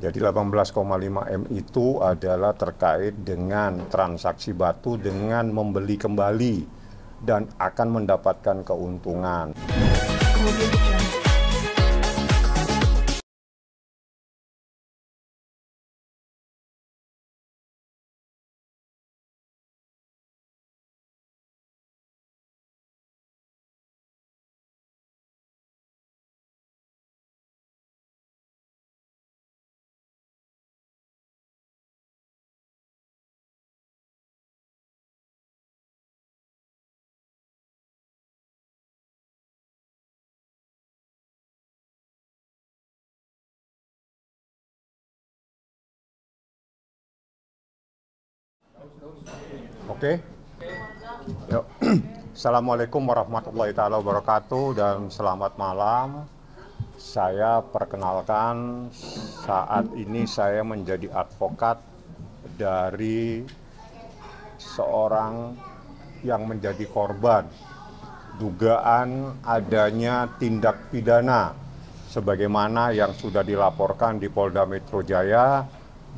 Jadi 18,5 M itu adalah terkait dengan transaksi batu dengan membeli kembali dan akan mendapatkan keuntungan. Oke. Yuk. Assalamualaikum warahmatullahi taala wabarakatuh dan selamat malam. Saya perkenalkan, saat ini saya menjadi advokat dari seorang yang menjadi korban dugaan adanya tindak pidana sebagaimana yang sudah dilaporkan di Polda Metro Jaya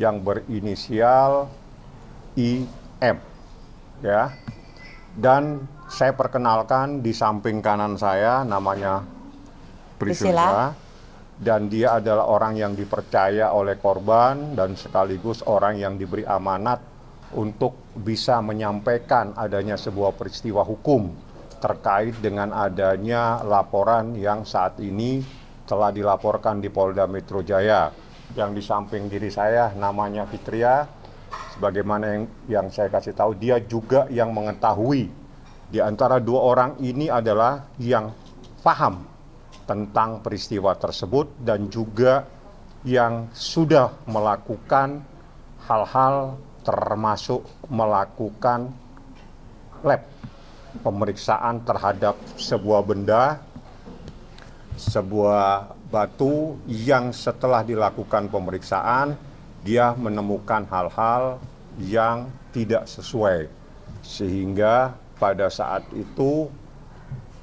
yang berinisial IM, ya. Dan saya perkenalkan, di samping kanan saya namanya Priscilla, dan dia adalah orang yang dipercaya oleh korban dan sekaligus orang yang diberi amanat untuk bisa menyampaikan adanya sebuah peristiwa hukum terkait dengan adanya laporan yang saat ini telah dilaporkan di Polda Metro Jaya. Yang di samping diri saya namanya Fitria, sebagaimana yang saya kasih tahu, dia juga yang mengetahui di antara dua orang ini adalah yang paham tentang peristiwa tersebut dan juga yang sudah melakukan hal-hal termasuk melakukan lab pemeriksaan terhadap sebuah benda, sebuah batu yang setelah dilakukan pemeriksaan dia menemukan hal-hal yang tidak sesuai, sehingga pada saat itu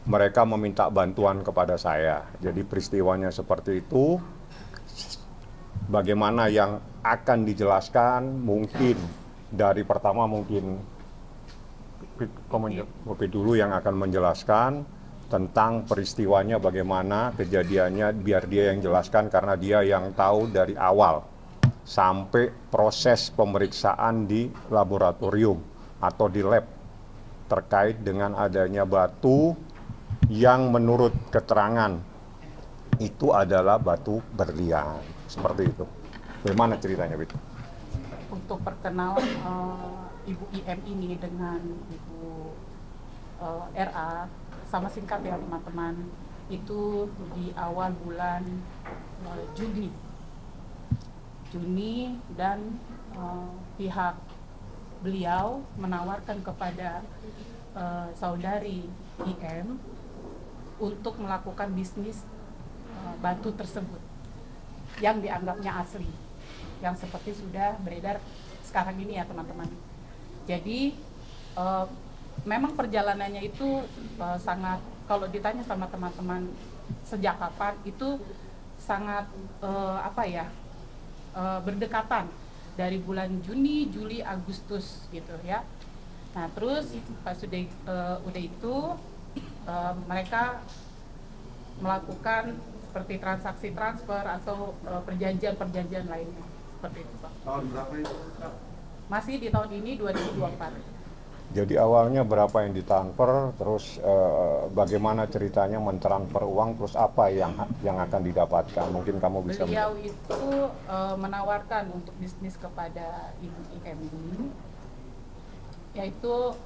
mereka meminta bantuan kepada saya. Jadi peristiwanya seperti itu. Bagaimana yang akan dijelaskan, mungkin dari pertama mungkin Kopi dulu yang akan menjelaskan tentang peristiwanya, bagaimana kejadiannya, biar dia yang jelaskan karena dia yang tahu dari awal sampai proses pemeriksaan di laboratorium atau di lab terkait dengan adanya batu yang menurut keterangan itu adalah batu berlian. Seperti itu. Bagaimana ceritanya, Bit? Untuk perkenalan Ibu IM ini dengan Ibu RA, sama singkat ya teman-teman, itu di awal bulan Juni dan pihak beliau menawarkan kepada saudari IM untuk melakukan bisnis batu tersebut yang dianggapnya asli, yang seperti sudah beredar sekarang ini ya teman-teman. Jadi memang perjalanannya itu sangat, kalau ditanya sama teman-teman sejak kapan, itu sangat berdekatan dari bulan Juni, Juli, Agustus gitu ya. Nah terus pas udah itu mereka melakukan seperti transaksi transfer atau perjanjian lainnya seperti itu, Pak. Tahun berapa itu, Pak? Masih di tahun ini 2024. Jadi awalnya berapa yang ditransfer, terus bagaimana ceritanya mentransfer uang, terus apa yang akan didapatkan? Mungkin kamu bisa. Beliau itu menawarkan untuk bisnis kepada Ibu IM ini, yaitu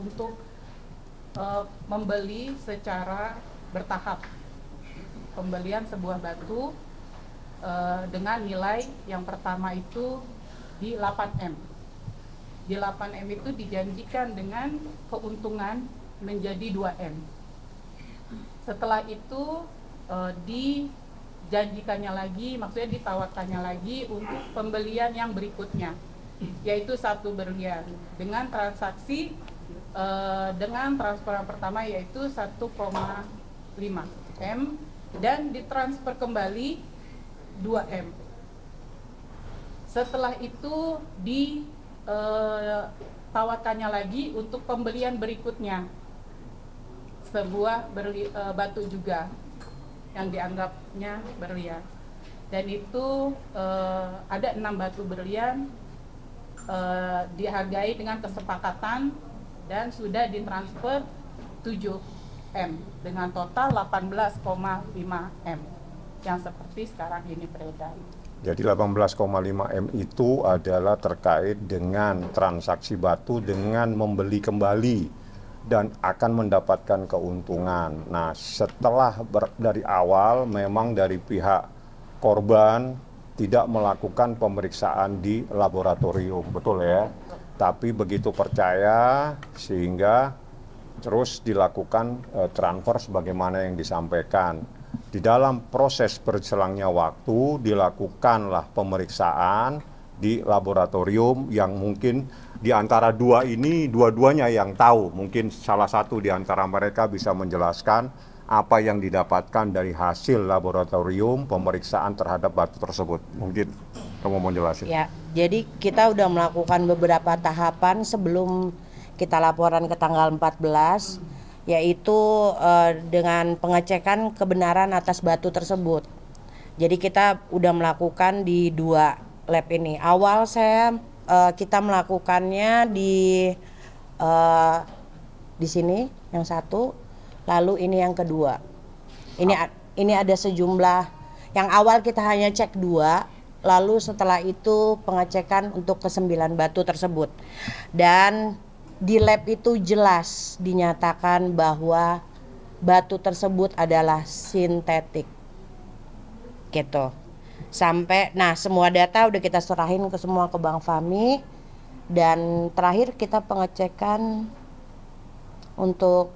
untuk membeli secara bertahap, pembelian sebuah batu dengan nilai yang pertama itu di 8M. Di 8M itu dijanjikan dengan keuntungan menjadi 2M. Setelah itu dijanjikannya lagi, maksudnya ditawarkannya lagi untuk pembelian yang berikutnya, yaitu 1 berlian dengan transaksi dengan transfer yang pertama yaitu 1,5M dan ditransfer kembali 2M. Setelah itu ditawarkannya lagi untuk pembelian berikutnya, sebuah batu juga yang dianggapnya berlian. Dan itu ada 6 batu berlian dihargai dengan kesepakatan dan sudah ditransfer 7M dengan total 18,5 M yang seperti sekarang ini beredar. Jadi 18,5 M itu adalah terkait dengan transaksi batu dengan membeli kembali dan akan mendapatkan keuntungan. Nah, setelah dari awal memang dari pihak korban tidak melakukan pemeriksaan di laboratorium, betul ya? Tapi begitu percaya sehingga terus dilakukan transfer sebagaimana yang disampaikan. Di dalam proses berselangnya waktu dilakukanlah pemeriksaan di laboratorium yang mungkin di antara dua ini dua-duanya yang tahu. Mungkin salah satu di antara mereka bisa menjelaskan apa yang didapatkan dari hasil laboratorium pemeriksaan terhadap batu tersebut. Mungkin kamu mau jelasin? Ya, jadi kita udah melakukan beberapa tahapan sebelum kita laporan ke tanggal 14, yaitu dengan pengecekan kebenaran atas batu tersebut. Jadi kita udah melakukan di 2 lab ini. Awal kita melakukannya di sini yang satu, lalu ini yang kedua. Ini ada sejumlah, yang awal kita hanya cek 2, lalu setelah itu pengecekan untuk ke-9 batu tersebut. Dan di lab itu jelas dinyatakan bahwa batu tersebut adalah sintetik, gitu. Sampai, nah semua data udah kita serahin ke Bank Fahmi, dan terakhir kita pengecekan untuk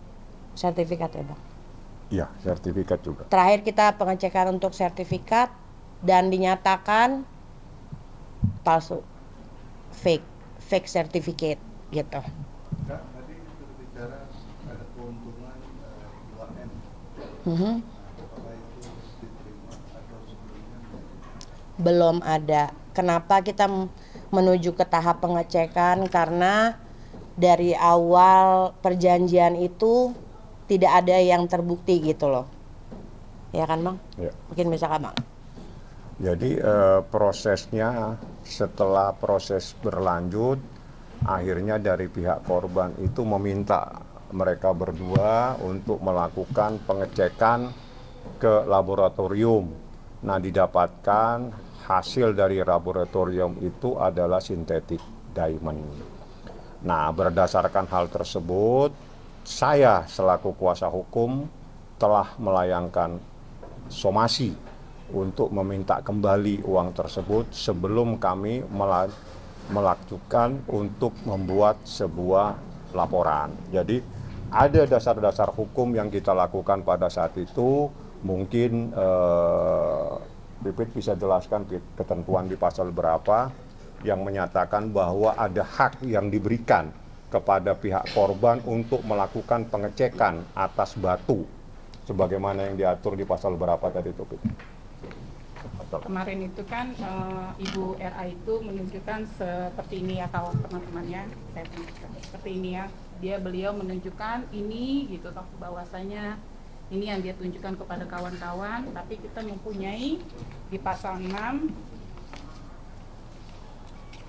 sertifikat ya Bang? Iya, sertifikat juga. Terakhir kita pengecekan untuk sertifikat dan dinyatakan palsu, fake certificate gitu. Kak, tadi berbicara ada keuntungan 2M. Apakah itu diterima atau sebelumnya? Belum ada. Kenapa kita menuju ke tahap pengecekan? Karena dari awal perjanjian itu tidak ada yang terbukti gitu loh. Ya kan Bang? Ya. Mungkin bisa kan Bang? Jadi prosesnya setelah proses berlanjut, akhirnya dari pihak korban itu meminta mereka berdua untuk melakukan pengecekan ke laboratorium. Nah, didapatkan hasil dari laboratorium itu adalah sintetik diamond. Nah, berdasarkan hal tersebut, saya selaku kuasa hukum telah melayangkan somasi untuk meminta kembali uang tersebut sebelum kami melakukan untuk membuat sebuah laporan. Jadi ada dasar-dasar hukum yang kita lakukan pada saat itu. Mungkin Pipit bisa jelaskan ketentuan di pasal berapa yang menyatakan bahwa ada hak yang diberikan kepada pihak korban untuk melakukan pengecekan atas batu sebagaimana yang diatur di pasal berapa tadi itu, Pipit? Kemarin itu kan Ibu RA itu menunjukkan seperti ini ya kawan teman-temannya, saya tunjukkan seperti ini ya. Beliau menunjukkan ini gitu toh, bahwasanya ini yang dia tunjukkan kepada kawan-kawan, tapi kita mempunyai di pasal 6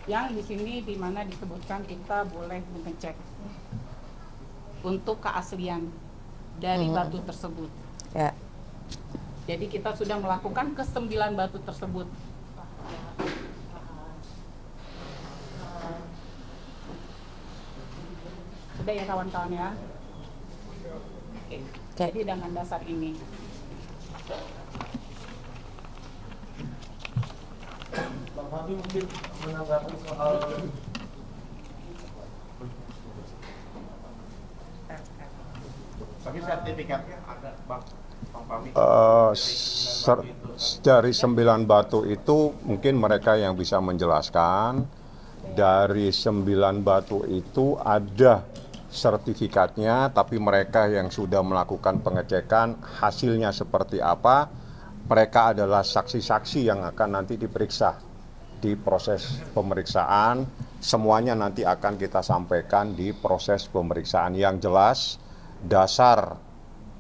yang di sini di mana disebutkan kita boleh mengecek untuk keaslian dari batu tersebut. Ya. Jadi kita sudah melakukan ke-9 batu tersebut. Sudah ya kawan-kawan ya. Oke. Jadi dengan dasar ini. Bang Fahmi mungkin menanggapi soal bagi sertifikatnya ada Bang Fahmi. Dari 9 batu itu mungkin mereka yang bisa menjelaskan. Dari 9 batu itu ada sertifikatnya, tapi mereka yang sudah melakukan pengecekan hasilnya seperti apa, mereka adalah saksi-saksi yang akan nanti diperiksa di proses pemeriksaan. Semuanya nanti akan kita sampaikan di proses pemeriksaan. Yang jelas, dasar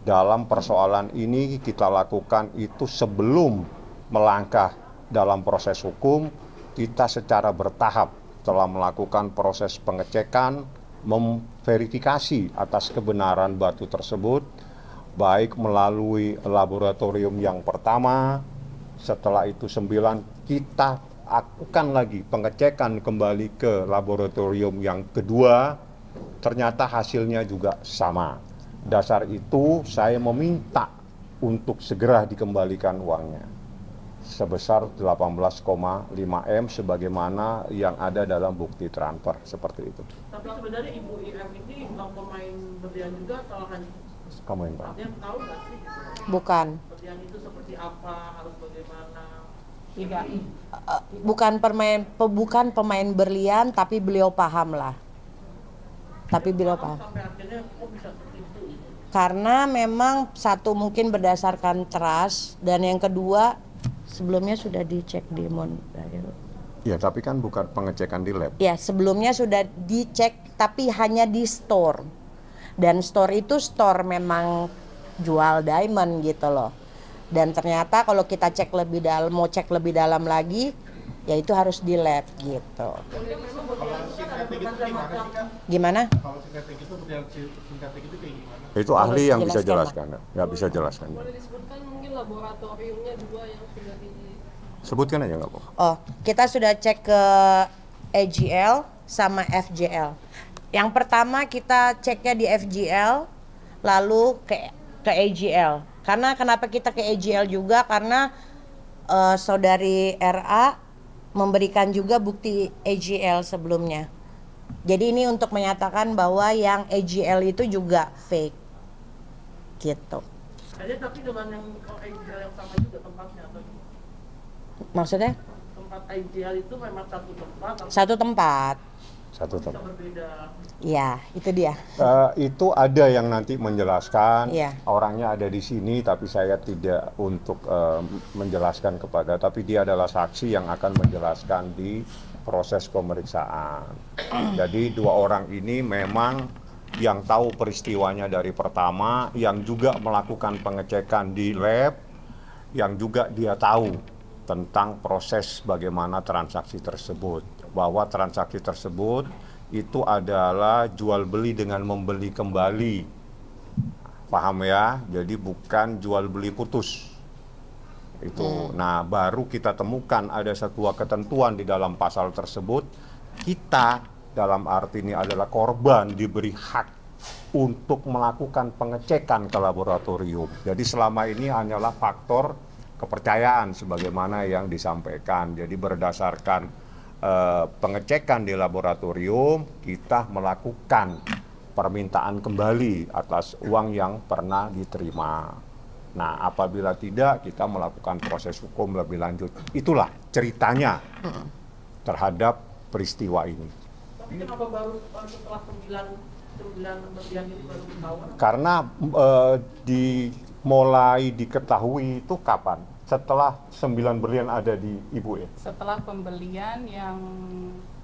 dalam persoalan ini kita lakukan itu sebelum melangkah dalam proses hukum, kita secara bertahap telah melakukan proses pengecekan, memverifikasi atas kebenaran batu tersebut, baik melalui laboratorium yang pertama, setelah itu 9 kita lakukan lagi pengecekan kembali ke laboratorium yang kedua, ternyata hasilnya juga sama. Dasar itu saya meminta untuk segera dikembalikan uangnya sebesar 18,5 M sebagaimana yang ada dalam bukti transfer seperti itu. Tapi sebenarnya Ibu IM ini pemain berlian juga atau hanya Kamu yang tahu. artinya tahu nggak sih Bukan. berlian itu seperti apa, harus bagaimana? Tidak. Bukan pemain berlian, tapi beliau paham lah. Tapi beliau paham. Sampai akhirnya kok bisa seperti itu? Karena memang satu mungkin berdasarkan trust, dan yang kedua sebelumnya sudah dicek di Mondail. Ya, tapi kan bukan pengecekan di lab. Ya, sebelumnya sudah dicek tapi hanya di store. Dan store itu store memang jual diamond gitu loh. Dan ternyata kalau kita cek lebih dalam, mau cek lebih dalam lagi, ya itu harus di lab gitu. Gimana? Kalau sintetik itu berlian sintetik itu kayak gimana? Itu ahli yang bisa Jelaskan, jelaskan. Nggak bisa jelaskan. Boleh disebutkan mungkin laboratoriumnya dua yang sudah di... Sebutkan aja nggak apa-apa. Oh, kita sudah cek ke AGL sama FGL. Yang pertama kita ceknya di FGL, lalu ke AGL. Karena kenapa kita ke AGL juga? Karena saudari RA memberikan juga bukti AGL sebelumnya. Jadi ini untuk menyatakan bahwa yang AGL itu juga fake, gitu. Jadi tapi dengan yang IGL yang sama juga tempatnya atau gimana? Maksudnya? Tempat IGL itu memang satu tempat atau Satu tempat. Satu bisa tempat. berbeda? Ya, itu dia. Itu ada yang nanti menjelaskan, Iya. orangnya ada di sini, tapi saya tidak untuk menjelaskan kepada, tapi dia adalah saksi yang akan menjelaskan di proses pemeriksaan. Jadi 2 orang ini memang yang tahu peristiwanya dari pertama, yang juga melakukan pengecekan di lab, yang juga dia tahu tentang proses bagaimana transaksi tersebut. Bahwa transaksi tersebut itu adalah jual beli dengan membeli kembali, paham ya? Jadi bukan jual beli putus itu. Nah, baru kita temukan ada sebuah ketentuan di dalam pasal tersebut, kita dalam arti ini adalah korban diberi hak untuk melakukan pengecekan ke laboratorium. Jadi selama ini hanyalah faktor kepercayaan sebagaimana yang disampaikan. Jadi berdasarkan pengecekan di laboratorium, kita melakukan permintaan kembali atas uang yang pernah diterima. Nah, apabila tidak, kita melakukan proses hukum lebih lanjut. Itulah ceritanya terhadap peristiwa ini. Tapi kenapa baru setelah 9 berlian ini baru ketahuan? Karena mulai diketahui itu kapan? Setelah 9 berlian ada di Ibu ya? Setelah pembelian yang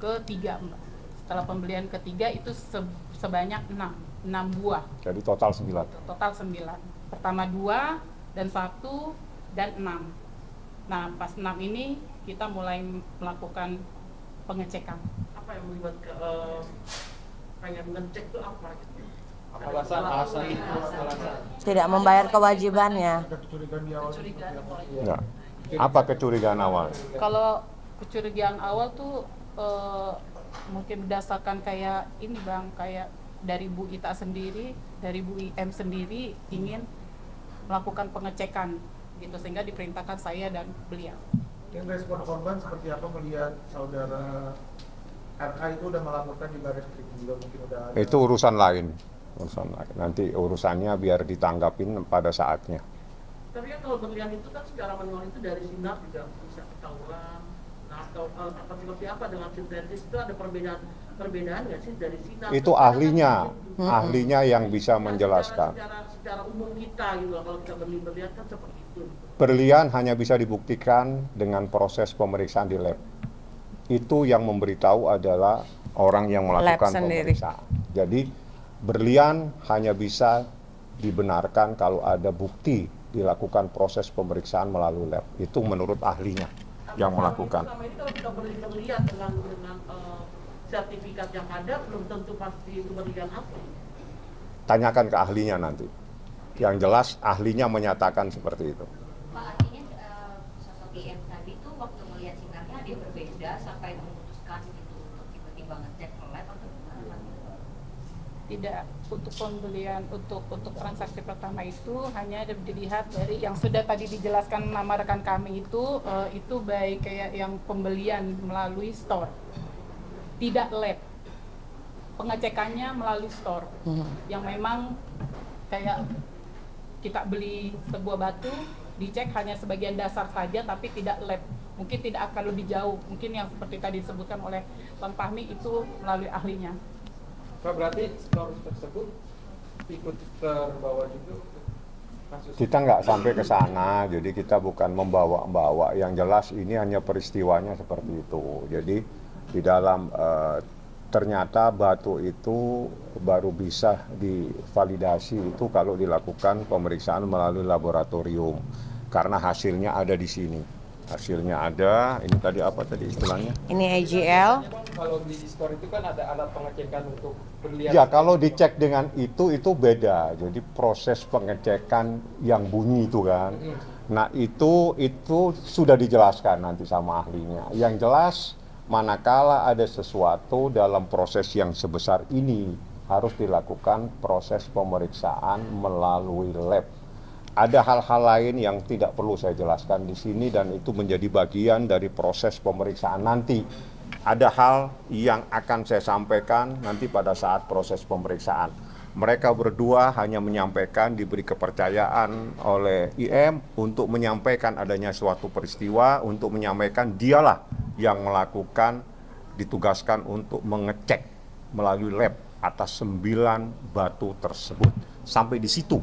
ketiga, Mbak. Setelah pembelian ketiga itu sebanyak 6 buah. Jadi total 9. Total 9. Pertama 2 dan 1 dan 6. Nah, pas 6 ini kita mulai melakukan pengecekan. Apa yang membuat pengen ngecek itu apa gitu? Alasan Tidak membayar kewajibannya. Ada kecurigaan di awal. Ya. Apa kecurigaan awal? Kalau kecurigaan awal tuh mungkin berdasarkan kayak ini Bang, kayak dari Bu Ita sendiri, dari Bu IM sendiri ingin melakukan pengecekan gitu, sehingga diperintahkan saya dan beliau. Yang respon korban seperti apa melihat saudara RA itu udah melaporkan di baris krim juga mungkin udah ada. Itu urusan lain. Nanti urusannya biar ditanggapin pada saatnya. Tapi kan kalau berlian itu kan secara manual itu dari sinar juga bisa ketahuan. Nah, atau seperti apa dengan sintetis itu ada perbedaan nggak sih dari sinar? Itu ahlinya yang bisa menjelaskan. Secara umum kita gitu, kalau kita berlian kan seperti itu. Berlian hanya bisa dibuktikan dengan proses pemeriksaan di lab. itu yang memberitahu adalah orang yang melakukan pemeriksaan. Jadi berlian hanya bisa dibenarkan kalau ada bukti dilakukan proses pemeriksaan melalui lab. Itu menurut ahlinya yang melakukan. Selama ini kalau kita berlian dengan sertifikat yang ada, belum tentu pasti itu berlian asli. Tanyakan ke ahlinya nanti. Yang jelas ahlinya menyatakan seperti itu. Pak, artinya sosok IM tadi tuh waktu melihat sinarnya dia berbeda sampai memutuskan gitu untuk tiba-tiba ngecek ke lab atau gimana? Tidak, untuk pembelian untuk transaksi pertama itu hanya dilihat dari yang sudah tadi dijelaskan nama rekan kami itu baik kayak yang pembelian melalui store, tidak lab, pengecekannya melalui store, yang memang kayak kita beli sebuah batu dicek hanya sebagian dasar saja tapi tidak lab, mungkin tidak akan lebih jauh, mungkin yang seperti tadi disebutkan oleh Bang Fahmi itu melalui ahlinya. Pak, berarti store tersebut ikut terbawa juga kasus? Kita nggak sampai ke sana, jadi kita bukan membawa-bawa. Yang jelas ini hanya peristiwanya seperti itu. Jadi di dalam ternyata batu itu baru bisa divalidasi itu kalau dilakukan pemeriksaan melalui laboratorium. Karena hasilnya ada di sini. Hasilnya ada, ini tadi apa tadi istilahnya? Ini AGL. Kalau di store itu kan ada alat pengecekan untuk berlian. Ya, kalau dicek dengan itu beda. Jadi proses pengecekan yang bunyi itu kan. Nah, itu sudah dijelaskan nanti sama ahlinya. Yang jelas manakala ada sesuatu dalam proses yang sebesar ini harus dilakukan proses pemeriksaan melalui lab. Ada hal-hal lain yang tidak perlu saya jelaskan di sini dan itu menjadi bagian dari proses pemeriksaan nanti. Ada hal yang akan saya sampaikan nanti pada saat proses pemeriksaan. Mereka berdua hanya menyampaikan, diberi kepercayaan oleh IM untuk menyampaikan adanya suatu peristiwa, untuk menyampaikan dialah yang melakukan, ditugaskan untuk mengecek melalui lab atas 9 batu tersebut. Sampai di situ.